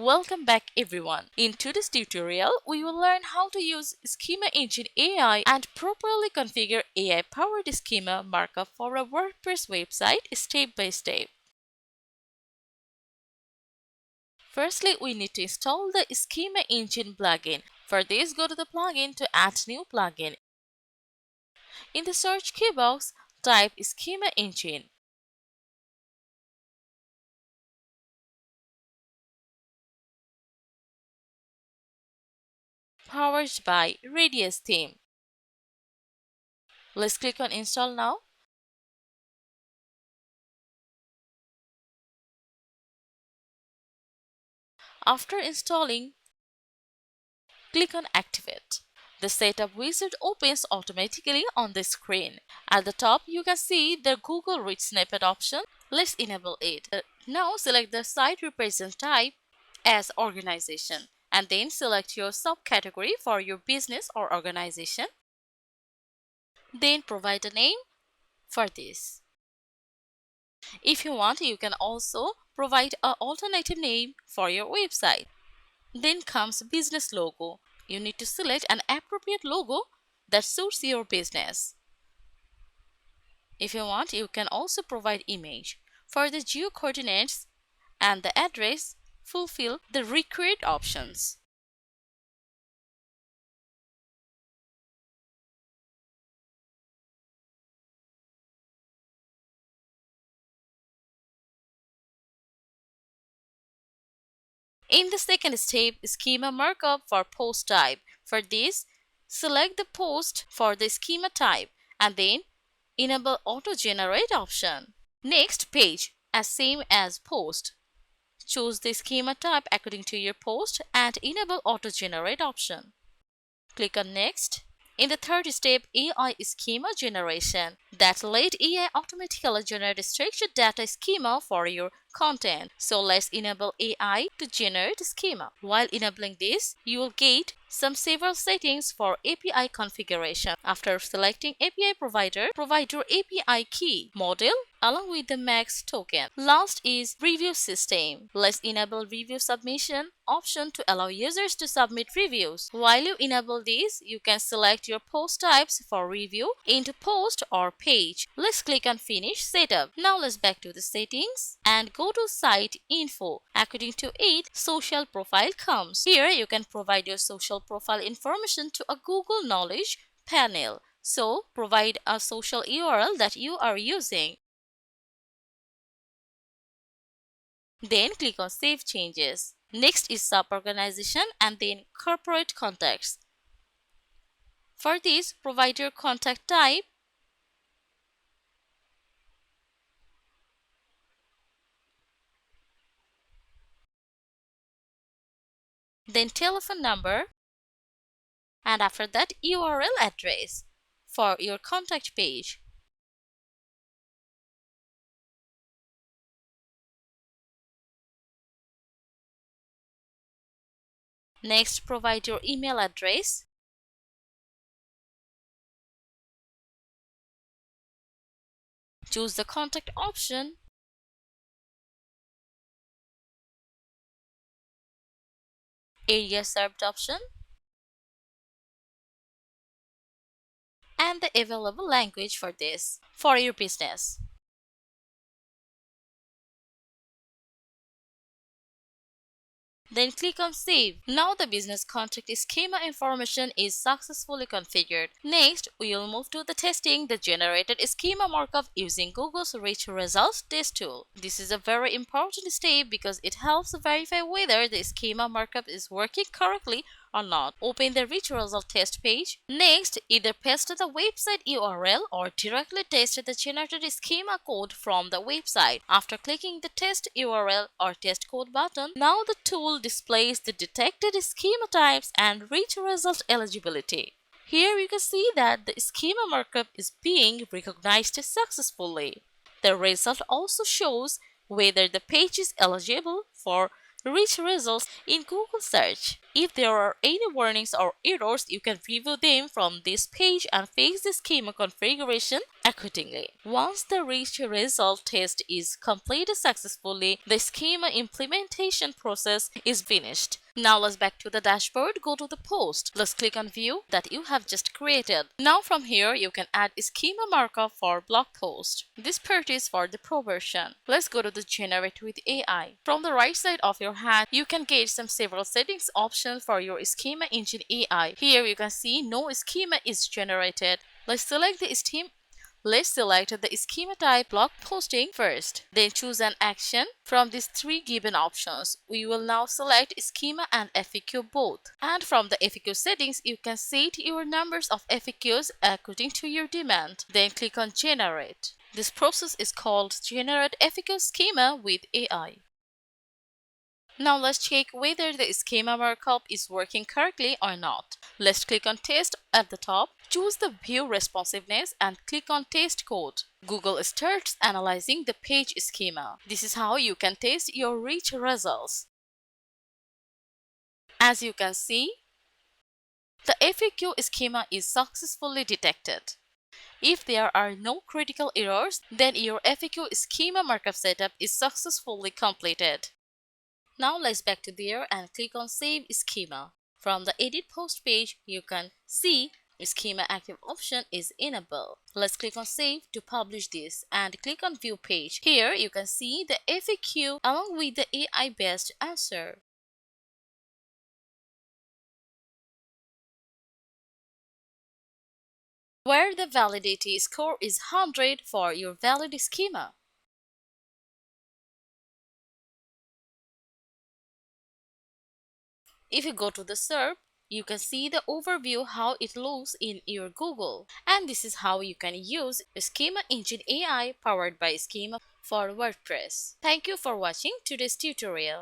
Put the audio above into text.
Welcome back everyone. In today's tutorial, we will learn how to use SchemaEngine AI and properly configure AI-powered schema markup for a WordPress website step by step. Firstly, we need to install the SchemaEngine plugin. For this, go to the plugin to add new plugin. In the search key box, type SchemaEngine. Powered by Radius theme. Let's click on install now. After installing, click on activate. The setup wizard opens automatically on the screen. At the top, you can see the Google Read Snippet option. Let's enable it. Now select the site represent type as organization and then select your subcategory for your business or organization. Then provide a name for this. If you want, you can also provide an alternative name for your website. Then comes business logo. You need to select an appropriate logo that suits your business. If you want, you can also provide image. For the geo coordinates and the address, fulfill the required options. In the second step, schema markup for post type. For this, select the post for the schema type and then enable auto generate option. Next page, as same as post. Choose the schema type according to your post and enable auto generate option. Click on next. In the third step, AI schema generation, that let AI automatically generate structured data schema for your content. So let's enable AI to generate schema. While enabling this, you will get several settings for API configuration. After selecting API provider, provide your API key, model, along with the max token. Last is review system. Let's enable review submission option to allow users to submit reviews. While you enable this, you can select your post types for review into post or page. Let's click on finish setup. Now let's back to the settings and go to site info. According to it, social profile comes. Here you can provide your social profile information to a Google Knowledge panel. So provide a social URL that you are using. Then click on Save Changes. Next is sub-organization and then corporate contacts. For this, provide your contact type, then telephone number, and after that URL address for your contact page. Next, provide your email address. Choose the contact option. Area served option. And the available language for this for your business. Then click on Save. Now the business contact schema information is successfully configured. Next, we will move to the testing the generated schema markup using Google's Rich Results test tool. This is a very important step because it helps verify whether the schema markup is working correctly or not. Open the Rich Result test page. Next, either paste the website URL or directly test the generated schema code from the website. After clicking the test URL or test code button, now the tool displays the detected schema types and Rich Result eligibility. Here you can see that the schema markup is being recognized successfully. The result also shows whether the page is eligible for Rich Results in Google search. If there are any warnings or errors, you can review them from this page and fix the schema configuration accordingly. Once the reach result test is completed successfully, the schema implementation process is finished. Now let's back to the dashboard, go to the post. Let's click on view that you have just created. Now from here you can add schema markup for blog post. This part is for the pro version. Let's go to the generate with AI. From the right side of your hand you can get some several settings options for your SchemaEngine AI. Here you can see no schema is generated. Let's select the schema type blog posting first. Then choose an action from these three given options. We will now select schema and FAQ both. And from the FAQ settings, you can set your numbers of FAQs according to your demand. Then click on generate. This process is called generate FAQ schema with AI. Now let's check whether the schema markup is working correctly or not. Let's click on test at the top, choose the view responsiveness and click on test code. Google starts analyzing the page schema. This is how you can test your rich results. As you can see, the FAQ schema is successfully detected. If there are no critical errors, then your FAQ schema markup setup is successfully completed. Now let's back to there and click on Save Schema. From the Edit Post page, you can see Schema Active option is enabled. Let's click on Save to publish this and click on View page. Here you can see the FAQ along with the AI-based answer. Where the validity score is 100 for your valid schema. If you go to the SERP, you can see the overview how it looks in your Google. And this is how you can use SchemaEngine AI powered by Schema for WordPress. Thank you for watching today's tutorial.